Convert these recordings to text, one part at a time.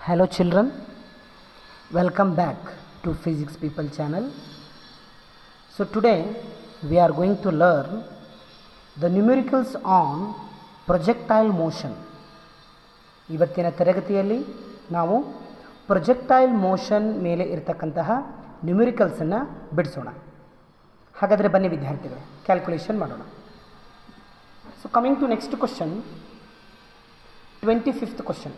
Hello children, welcome back to Physics People channel. So today we are going to learn the numericals on projectile motion. ಇವತ್ತಿನ ತರಗತಿಯಲ್ಲಿ ನಾವು projectile motion ಮೇಲೆ ಇರತಕ್ಕಂತಹ ನ್ಯೂಮೆರಿಕಲ್ಸನ್ನು ಬಿಡಿಸೋಣ. ಹಾಗಾದರೆ ಬನ್ನಿ ವಿದ್ಯಾರ್ಥಿಗಳು ಕ್ಯಾಲ್ಕುಲೇಷನ್ ಮಾಡೋಣ. So coming to next question, 25th question.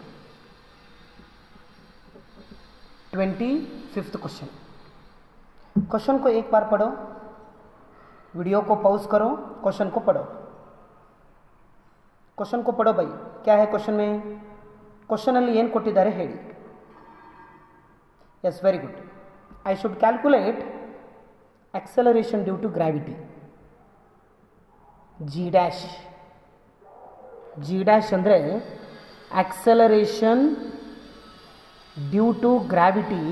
25th question. Question को एक बार पढ़ो, वीडियो को पॉज करो, क्वेश्चन को पढ़ो. क्वेश्चन को पढ़ो भाई. क्या है क्वेश्चन में? क्वेश्चन ಅಲ್ಲಿ ಏನು ಕೊಟ್ಟಿದ್ದಾರೆ ಹೇಳಿ. Yes, very good. I should calculate acceleration due to gravity. g dash ಅಂದರೆ acceleration due to gravity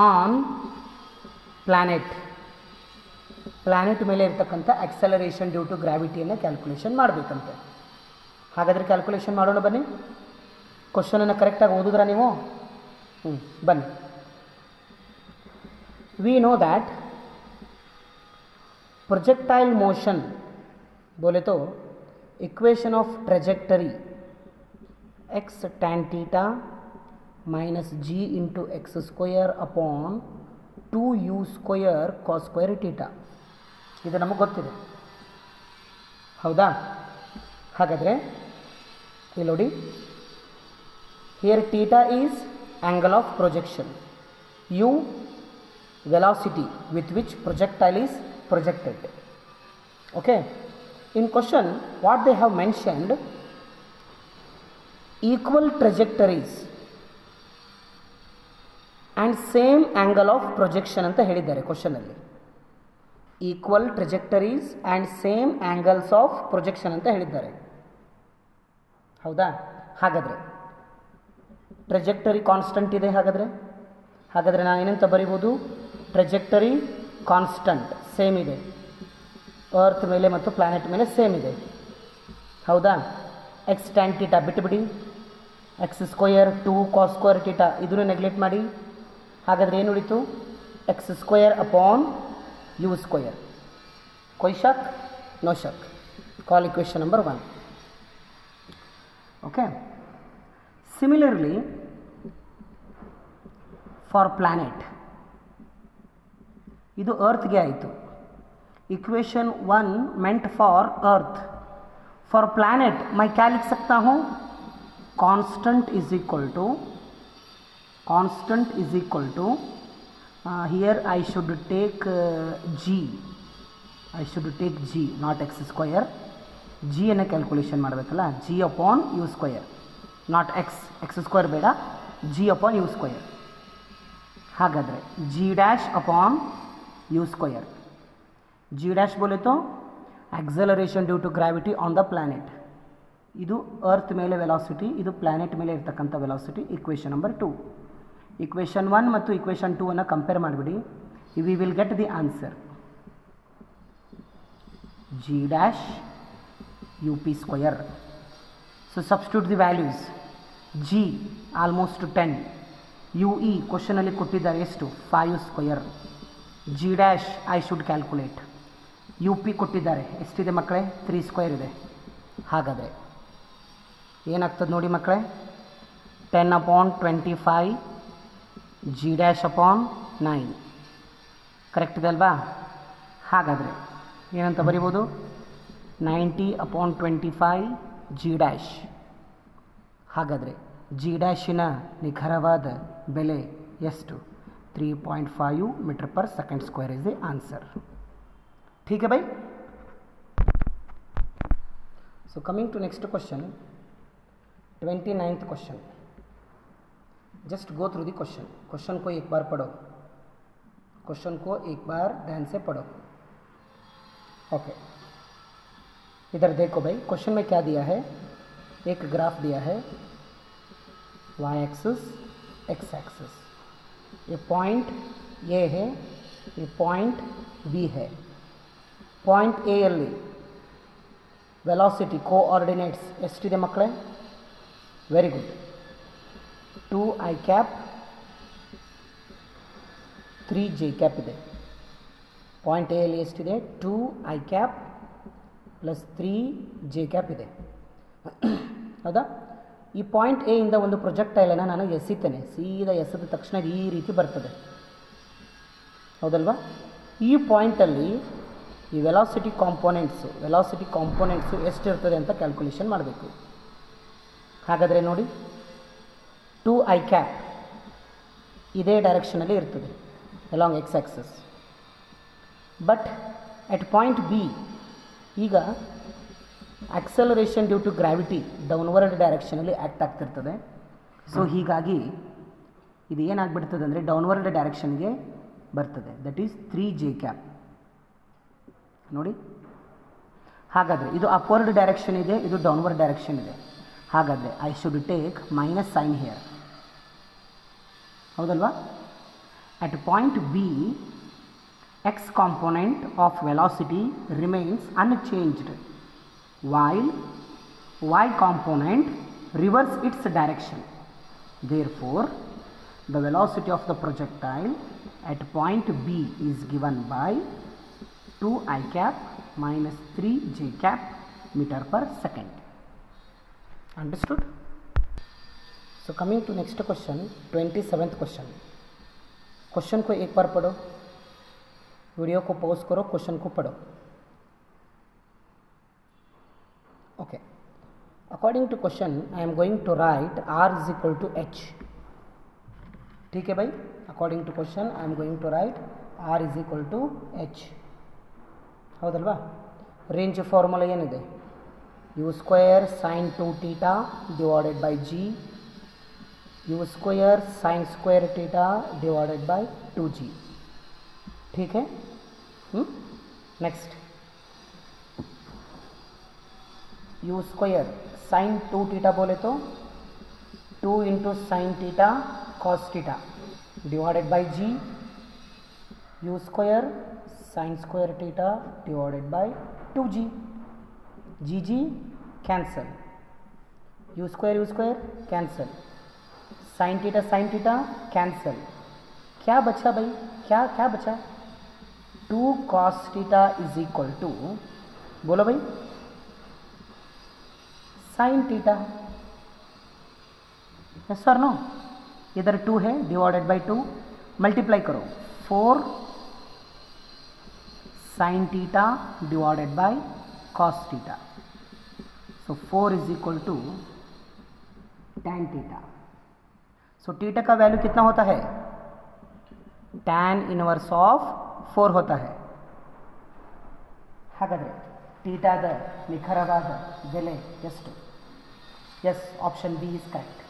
on planet ಮೇಲೆ ಇರತಕ್ಕಂಥ acceleration due to gravityಯನ್ನು ಕ್ಯಾಲ್ಕುಲೇಷನ್ ಮಾಡಬೇಕಂತೆ. ಹಾಗಾದರೆ ಕ್ಯಾಲ್ಕುಲೇಷನ್ ಮಾಡೋಣ ಬನ್ನಿ. ಕ್ವಶನನ್ನು ಕರೆಕ್ಟಾಗಿ ಓದಿದ್ರಾ ನೀವು? ಬನ್ನಿ. We know that projectile motion बोले तो equation of trajectory x tan theta minus g into x square upon 2u square cos square theta. ಇದು ನಮಗೆ ಗೊತ್ತಿದೆ, ಹೌದಾ? ಹಾಗಾದರೆ ಇಲ್ಲಿ ನೋಡಿ, here theta is angle of projection, u velocity with which projectile is projected. Okay, in question what they have mentioned, equal trajectories and same angle of projection ಅಂತ ಹೇಳಿದ್ದಾರೆ question ಅಲ್ಲಿ. Equal trajectories and same angles of projection ಅಂತ ಹೇಳಿದ್ದಾರೆ, ಹೌದಾ? ಹಾಗಾದರೆ trajectory constant ಇದೆ. ಹಾಗಾದರೆ ನಾನು ಏನಂತ ಬರಿಬೋದು? ಟ್ರಜೆಕ್ಟರಿ ಕಾನ್ಸ್ಟಂಟ್ ಸೇಮ್ ಇದೆ, ಅರ್ತ್ ಮೇಲೆ ಮತ್ತು ಪ್ಲಾನೆಟ್ ಮೇಲೆ ಸೇಮ್ ಇದೆ, ಹೌದಾ? ಎಕ್ಸ್ ಟ್ಯಾನ್ ಟೀಟಾ ಬಿಟ್ಟುಬಿಡಿ, X square 2 cos square theta ಇದನ್ನು ನೆಗ್ಲೆಕ್ಟ್ ಮಾಡಿ. ಹಾಗಾದರೆ ಏನು ಉಳಿತು? X square upon U square. ಕೊಯ್ ಶಕ್? ನೋ ಶಕ್. Call equation number 1. Okay, similarly for planet, ಇದು ಅರ್ತ್ಗೆ ಆಯಿತು. Equation 1 meant for earth. For planet मैं क्या लिख सकता हूँ? constant is equal to here I should take g not x square. g ಅನ್ನು ಕ್ಯಾಲ್ಕುಲೇಷನ್ ಮಾಡಬೇಕಲ್ಲ, g upon u square, not x square ಬೇಡ, g upon u square. ಹಾಗಾದರೆ g dash upon u square. g dash बोले तो acceleration due to gravity on the planet. ಇದು earth ಮೇಲೆ velocity, ಇದು planet ಮೇಲೆ ಇರ್ತಕ್ಕಂಥ ವೆಲಾಸಿಟಿ. Equation number 2. ಇಕ್ವೇಷನ್ 1 ಮತ್ತು ಇಕ್ವೇಷನ್ 2 ಅನ್ನು ಕಂಪೇರ್ ಮಾಡಿಬಿಡಿ. We will get the answer. g dash up square. So substitute the values. g almost 10, ue ಕ್ವಶನಲ್ಲಿ ಕೊಟ್ಟಿದ್ದಾರೆ ಎಷ್ಟು? 5 square. g dash I should calculate. U P ಕೊಟ್ಟಿದ್ದಾರೆ ಎಷ್ಟಿದೆ ಮಕ್ಕಳೇ? 3 ಸ್ಕ್ವಯರ್ ಇದೆ. ಹಾಗಾದರೆ ಏನಾಗ್ತದೆ ನೋಡಿ ಮಕ್ಕಳೇ? 10/25 g dash upon 9. ಕರೆಕ್ಟ್ ಇದೆ ಅಲ್ವಾ? ಹಾಗಾದರೆ ಏನಂತ ಬರಿಬೋದು? 90/25 g dash. ಹಾಗಾದರೆ g ಡ್ಯಾಶಿನ ನಿಖರವಾದ ಬೆಲೆ ಎಷ್ಟು? 3.5 metre per second square is the answer. ठीक है भाई. So coming to next question, 29th question. Just go through the question को एक बार पढ़ो, क्वेश्चन को एक बार ध्यान से पढ़ो. ओके, इधर देखो भाई, क्वेश्चन में क्या दिया है? एक ग्राफ दिया है, y एक्सिस x एक्सिस. ये पॉइंट ए है, ये पॉइंट बी है. पॉइंट ए ಅಲ್ಲಿ ವೆಲಾಸಿಟಿ ಕೋಆರ್ಡಿನೇಟ್ಸ್ ಎಷ್ಟಿದೆ ಮಕ್ಕಳೇ? Very good. 2i cap 3j cap ಇದೆ. ಪಾಯಿಂಟ್ ಎ ಅಲ್ಲಿ ಎಷ್ಟಿದೆ? 2i cap plus 3j cap ಇದೆ. ಹೌದಾ? ಈ ಪಾಯಿಂಟ್ ಎ ಇಂದ ಒಂದು ಪ್ರೊಜೆಕ್ಟೈಲನ್ನು ನಾನು ಎಸಿತೇನೆ. ಸೀದಾ ಎಸೆದ ತಕ್ಷಣ ಈ ರೀತಿ ಬರ್ತದೆ, ಹೌದಲ್ವಾ? ಈ ಪಾಯಿಂಟಲ್ಲಿ ಈ ವೆಲಾಸಿಟಿ ಕಾಂಪೋನೆಂಟ್ಸು ಎಷ್ಟಿರ್ತದೆ ಅಂತ ಕ್ಯಾಲ್ಕುಲೇಷನ್ ಮಾಡಬೇಕು. ಹಾಗಾದರೆ ನೋಡಿ, 2i ಕ್ಯಾಪ್ ಇದೇ ಡೈರೆಕ್ಷನಲ್ಲಿ ಇರ್ತದೆ along X axis. But at point B ಈಗ acceleration due to gravity downward ಡೈರೆಕ್ಷನಲ್ಲಿ ಆ್ಯಕ್ಟ್ ಆಗ್ತಿರ್ತದೆ. ಸೊ ಹೀಗಾಗಿ ಇದು ಏನಾಗ್ಬಿಡ್ತದೆ ಅಂದರೆ ಡೌನ್ವರ್ಡ್ ಡೈರೆಕ್ಷನ್ಗೆ ಬರ್ತದೆ. That is 3j cap. ನೋಡಿ, ಹಾಗಾದರೆ ಇದು ಅಪ್ವರ್ಡ್ ಡೈರೆಕ್ಷನ್ ಇದೆ, ಇದು ಡೌನ್ವರ್ಡ್ ಡೈರೆಕ್ಷನ್ ಇದೆ. ಹಾಗಾದರೆ I should take minus sign here, ಹೌದಲ್ವಾ? At point B x component of velocity remains unchanged while y component reverses its direction. Therefore, the velocity of the projectile at point B is given by 2i cap minus 3j cap meter per second. Understood? So coming to next question, 27th question. Question को एक बार पढ़ो, video को pause करो, question को पढ़ो. Okay, according to question I am going to write r is equal to h. ठीक है भाई, according to question I am going to write r is equal to h. ಹೌದಲ್ವಾ? ರೇಂಜ್ ಫಾರ್ಮುಲಾ ಏನಿದೆ? u square sine 2θ divided by g, u square sine square theta divided by 2g. ठीक है. Next, u square sine 2θ बोले तो 2 into sine theta cos theta divided by g, u square sine square theta divided by 2g. g cancel, u square cancel, sine theta cancel. क्या बचा भाई? क्या बचा? 2 cos theta is equal to, बोलो भाई, sine theta. Yes और no? इधर 2 है, डिवाइडेड बाय 2, मल्टीप्लाई करो 4 sine theta divided by cos theta. So 4 is equal to tan theta. So theta का वैल्यू कितना होता है? tan इनवर्स ऑफ 4 होता है. ಹಾಗಾದರೆ ಥೀಟಾದ ನಿಖರವಾದ ಬೆಲೆ ಎಷ್ಟು? Yes, option B is correct.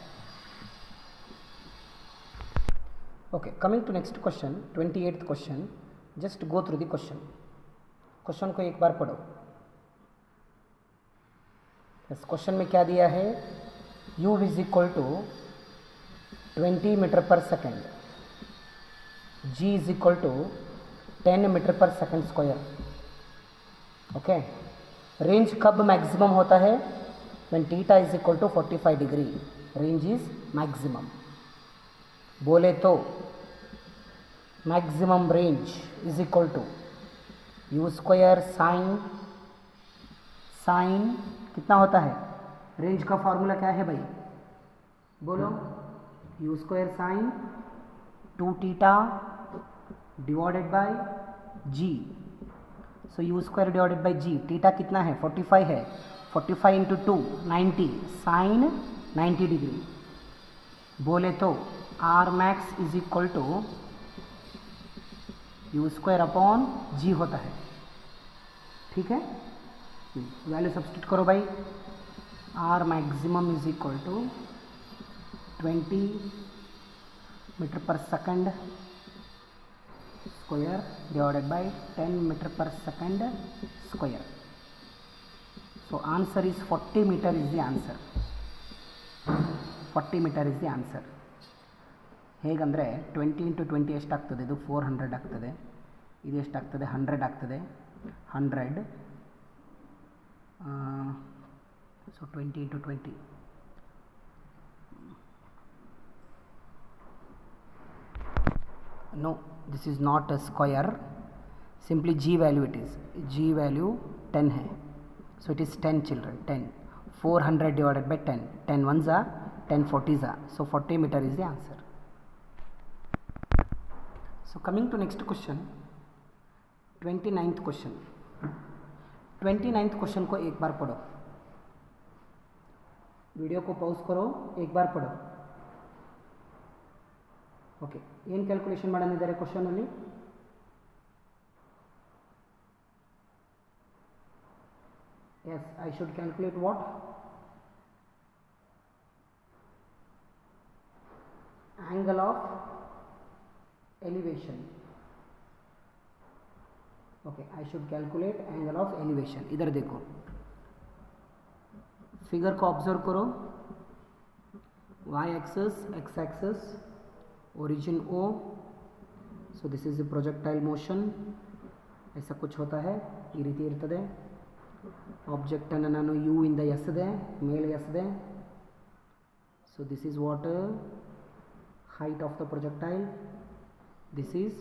Okay, coming to next question, 28th question. Just go through the question को एक बार पढ़ो. इस क्वेश्चन में क्या दिया है? u is equal to 20 metre per second, g is equal to 10 metre per second square. Okay, range कब maximum होता है? When theta is equal to 45 degree, range is maximum. बोले तो maximum range is equal to u square sine कितना होता है? Range का formula क्या है भाई? बोलो, u square sine 2θ divided by g. So u square divided by g, theta कितना है? 45 है. 45 इंटू 2 90, साइन 90 डिग्री. बोले तो r max is equal to u square upon g होता है. ठीक है, वैल्यू सब्स्टिट्यूट करो भाई. r maximum is equal to 20 metre per second square divided by 10 metre per second square. So answer is 40 metre is the answer. 40 metre is the answer. ಹೇಗಂದರೆ 20 into 20 ಎಷ್ಟಾಗ್ತದೆ? ಇದು 400 ಆಗ್ತದೆ. ಇದು ಎಷ್ಟಾಗ್ತದೆ? 100 ಆಗ್ತದೆ. 100 So 20 into 20. No, this is not a square. Simply g value it is. G value 10 hai. So it is 10 children. 10. 400 divided by 10. 10 ones are 10 40s are. So 40 meter is the answer. So coming to next question. 29th question. 29th question को एक बार पढ़ो. Video को pause करो, एक बार पढ़ो. Okay, ಏನು calculation ಮಾಡನಿದ್ದಾರೆ question ಅಲ್ಲಿ? Yes, I should calculate what? Angle of elevation. Okay, I should calculate angle of elevation. इधर देखो, फिगर को ऑब्जर्व करो. y axis, x axis, origin O. So this is the projectile motion. ऐसा कुछ होता है, ಈ ರೀತಿ ಇರ್ತದೆ. ಆಬ್ಜೆಕ್ಟ್ ಅನ್ನು ನಾನು u ಇಂದ ಎಸೆದೆ, ಮೇಲೆ ಎಸೆದೆ. So this is what height of the projectile. This is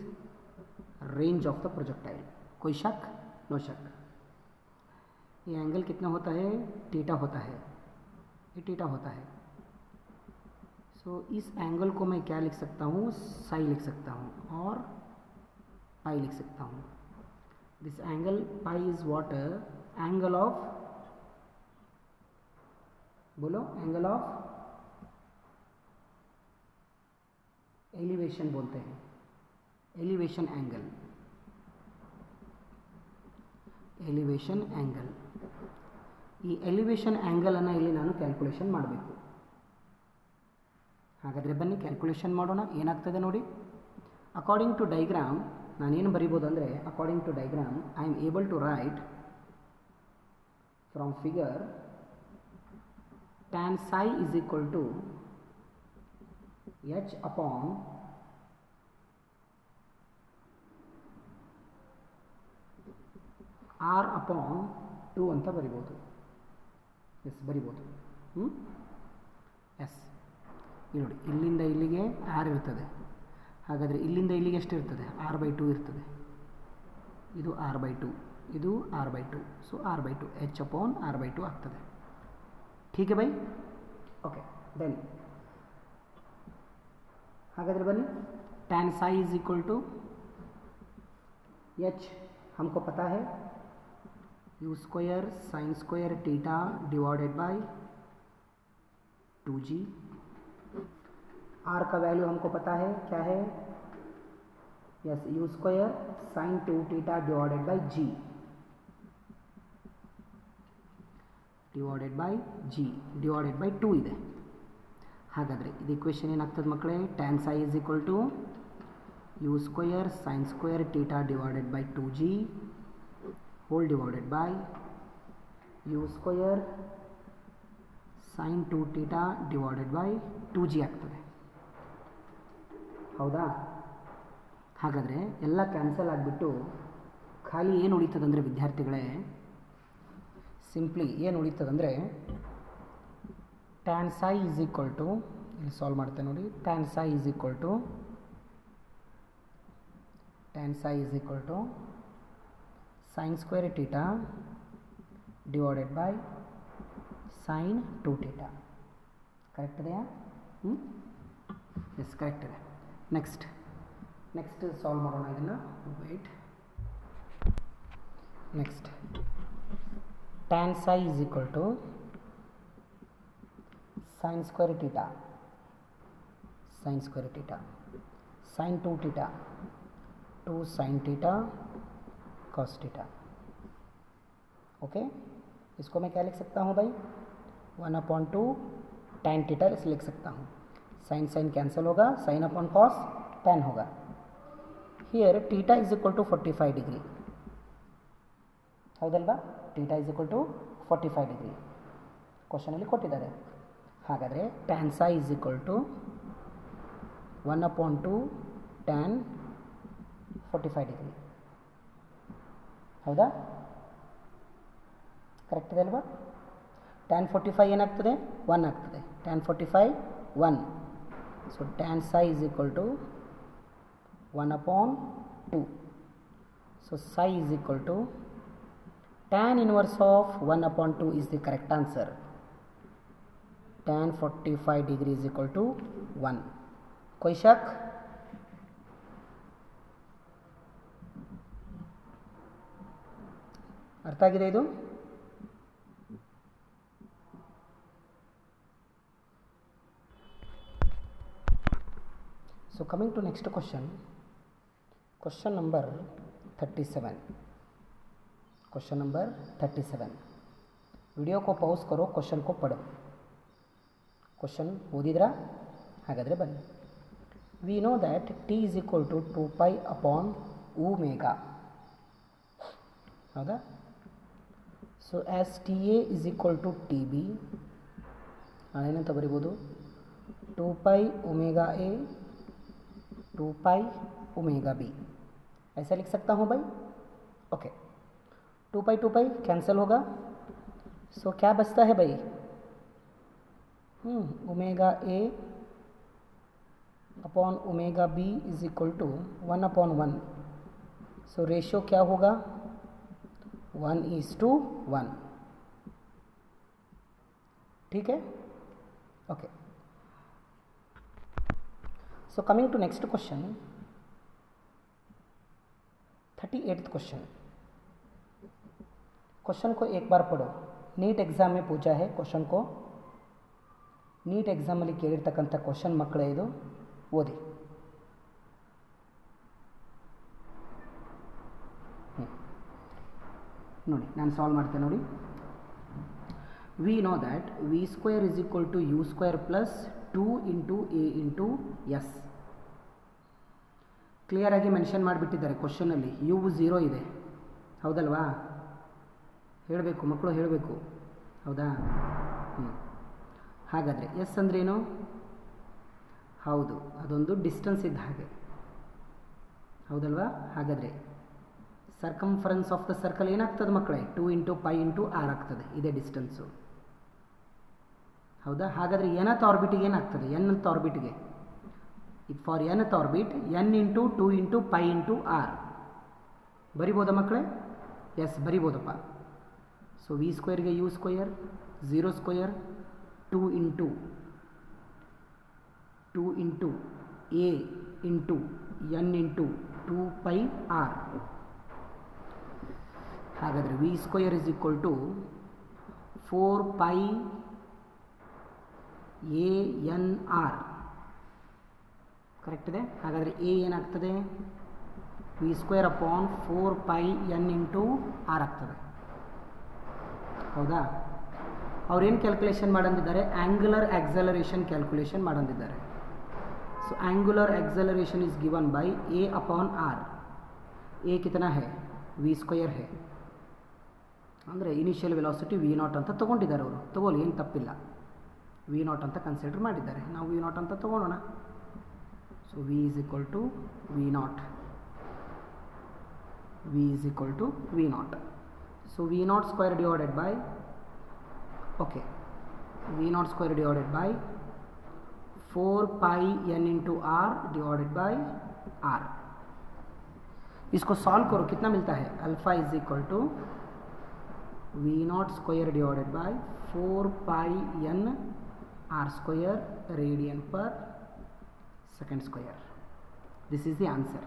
range of the projectile. कोई शक? नो शक. ये एंगल कितना होता है? थीटा होता है. ये थीटा होता है. सो इस एंगल को मैं क्या लिख सकता हूँ? साई लिख सकता हूँ और पाई लिख सकता हूँ. This angle pi is what? Angle of, बोलो, एंगल ऑफ एलिवेशन बोलते हैं. Elevation angle, elevation angle. ಈ ಎಲಿವೇಶನ್ ಆ್ಯಂಗಲನ್ನು ಇಲ್ಲಿ ನಾನು ಕ್ಯಾಲ್ಕುಲೇಷನ್ ಮಾಡಬೇಕು. ಹಾಗಾದರೆ ಬನ್ನಿ ಕ್ಯಾಲ್ಕುಲೇಷನ್ ಮಾಡೋಣ. ಏನಾಗ್ತದೆ ನೋಡಿ. ಅಕಾರ್ಡಿಂಗ್ ಟು ಡೈಗ್ರಾಮ್ ನಾನೇನು ಬರಿಬೋದು ಅಂದರೆ, according to diagram I am able to write from figure tan psi is equal to h upon r upon 2 ಅಂತ ಬರಿಬೋದು. ಎಸ್, ಬರಿಬೋದು. ಎಸ್, ಇಲ್ಲಿ ನೋಡಿ, ಇಲ್ಲಿಂದ ಇಲ್ಲಿಗೆ r ಇರ್ತದೆ. ಹಾಗಾದರೆ ಇಲ್ಲಿಂದ ಇಲ್ಲಿಗೆ ಎಷ್ಟು ಇರ್ತದೆ? r/2 ಇರ್ತದೆ. ಇದು r/2, ಇದು r/2. So r/2 h upon r/2 ಆಗ್ತದೆ. ठीक है भाई. ओके, देन हागाद्रे बन्नी, tan psi is equal to h हमको पता है, u square sine square theta divided by 2g. r का वैल्यू हमको पता है, क्या है? Yes, u square sine 2 theta divided by g divided by G divided by 2 ಇದೆ. ಹಾಗಾದರೆ ಇದು ಇಕ್ವೇಷನ್ ಏನಾಗ್ತದೆ ಮಕ್ಕಳೇ? tan psi is equal to U square sine square theta divided by 2g whole divided by you square sine 2 theta divided by 2g ಆಗ್ತದೆ. ಹೌದಾ? ಹಾಗಾದರೆ ಎಲ್ಲ cancel ಆಗಿಬಿಟ್ಟು ಖಾಲಿ ಏನು ಉಳಿತದಂದರೆ ವಿದ್ಯಾರ್ಥಿಗಳೇ, ಸಿಂಪ್ಲಿ ಏನು ಉಳಿತದಂದರೆ tan psi is equal to, ಇಲ್ಲಿ ಸಾಲ್ವ್ ಮಾಡ್ತೇನೆ ನೋಡಿ, tan psi is equal to sine square theta divided by sine 2 theta. Correct ಇದೆಯಾ? ಎಸ್, ಕರೆಕ್ಟ್ ಇದೆ. ನೆಕ್ಸ್ಟ್ ಸಾಲ್ವ್ ಮಾಡೋಣ ಇದನ್ನು. Wait. Next tan psi is equal to sin square theta sin 2 theta 2 sin theta cos theta. Okay, इसको मैं क्या लिख सकता हूँ भाई? 1/2 tan theta लिख सकता हूँ. sin कैंसिल होगा, sin अपॉन cos tan होगा. Here theta is equal to 45 degree. ಹೌದಲ್ವಾ? Theta is equal to 45 degree ಕ್ವಶನಲ್ಲಿ ಕೊಟ್ಟಿದ್ದಾರೆ. ಹಾಗಾದರೆ tan psi is equal to 1/2 tan 45 degree. ಹೌದಾ? ಕರೆಕ್ಟ್ ಇದೆ ಅಲ್ವಾ? tan 45 ಏನಾಗ್ತದೆ? 1 ಆಗ್ತದೆ. tan 45 1. So tan psi is equal to 1/2. So psi is equal to tan inverse of 1/2 is the correct answer. tan 45 degree is equal to 1. कोई शक? ಅರ್ಥ ಆಗಿದೆ ಇದು? So coming to next question number 37. Question number 37. Video को pause करो, question को पढ़ो. Question ಓದಿದ್ರಾ? ಹಾಗಾದರೆ ಬನ್ನಿ. We know that T is equal to 2π/ω. ಹೌದಾ? So as T A is equal to T B, ನಾನೇನಂತ ಬರಿಬೋದು? 2π/ω A 2π/ω B. ऐसा लिख सकता हूँ भाई? ओके. 2π कैंसिल होगा. सो क्या बचता है भाई? ω/A/ω B is equal to 1/1. So ratio क्या होगा? 1:1. ठीक है? Okay. So coming to next question 38th question. Question को एक बार पढ़ो. ನೀಟ್ ಎಕ್ಸಾಮ್ में पूछा है क्वेश्चन को. ನೀಟ್ ಎಕ್ಸಾಮಲ್ಲಿ ಕೇಳಿರ್ತಕ್ಕಂಥ ಕ್ವೆಶ್ಚನ್ ಮಕ್ಕಳೇ ಇದು, ಓದಿ. ನೋಡಿ ನಾನು ಸಾಲ್ವ್ ಮಾಡ್ತೇನೆ ನೋಡಿ. We know that v square is equal to u square plus 2 × a × s. ಕ್ಲಿಯರಾಗಿ ಮೆನ್ಷನ್ ಮಾಡಿಬಿಟ್ಟಿದ್ದಾರೆ ಕ್ವಶನಲ್ಲಿ. ಯು 0 ಇದೆ, ಹೌದಲ್ವಾ? ಹೇಳಬೇಕು ಮಕ್ಕಳು, ಹೇಳಬೇಕು, ಹೌದಾ? ಹಾಗಾದರೆ ಎಸ್ ಅಂದ್ರೇನು? ಹೌದು, ಅದೊಂದು ಡಿಸ್ಟೆನ್ಸ್ ಇದ್ದ ಹಾಗೆ, ಹೌದಲ್ವಾ? ಹಾಗಾದರೆ ಸರ್ಕಂಫರೆನ್ಸ್ ಆಫ್ ದ ಸರ್ಕಲ್ ಏನಾಗ್ತದೆ ಮಕ್ಕಳೇ? 2 × π × r ಆಗ್ತದೆ. ಇದೇ ಡಿಸ್ಟೆನ್ಸು, ಹೌದಾ? ಹಾಗಾದರೆ nth ಆರ್ಬಿಟಿಗೆ ಏನಾಗ್ತದೆ? nth ಆರ್ಬಿಟ್ಗೆ for nth orbit n × 2 × π × r ಬರಿಬೋದಾ ಮಕ್ಕಳೇ? ಎಸ್, ಬರಿಬೋದಪ್ಪ. ಸೊ ವಿ ಸ್ಕ್ವೇರ್ಗೆ U square, 0 square, 2 × a × n × 2πr. ಹಾಗಾದರೆ V square is equal to 4πANR. Correct ಇದೆ? ಹಾಗಾದರೆ ಎ ಏನಾಗ್ತದೆ? V square upon 4πN × r ಆಗ್ತದೆ, ಹೌದಾ? ಅವ್ರೇನು ಕ್ಯಾಲ್ಕುಲೇಷನ್ ಮಾಡಂದಿದ್ದಾರೆ? ಆ್ಯಂಗುಲರ್ ಆಕ್ಸಲರೇಷನ್ ಕ್ಯಾಲ್ಕುಲೇಷನ್ ಮಾಡಂದಿದ್ದಾರೆ. So angular acceleration is given by a/r. A ಕಿतना है? ವಿ ಸ್ಕ್ವೇರ್ है. ಅಂದರೆ ಇನಿಷಿಯಲ್ ವೆಲಾಸಿಟಿ v0 ಅಂತ ತೊಗೊಂಡಿದ್ದಾರೆ ಅವರು. ತೊಗೊಳ್ಳಿ, ಏನು ತಪ್ಪಿಲ್ಲ. v0 ಅಂತ ಕನ್ಸಿಡರ್ ಮಾಡಿದ್ದಾರೆ, ನಾವು v0 ಅಂತ ತೊಗೊಳ್ಳೋಣ. So v is equal to v0. v is equal to v0. So v0 square divided by, okay, v0 square divided by 4πN × r divided by r. इसको सॉल्व करो, कितना मिलता है? Alpha is equal to v0 square divided by 4πN r square radian per second square. This is the answer.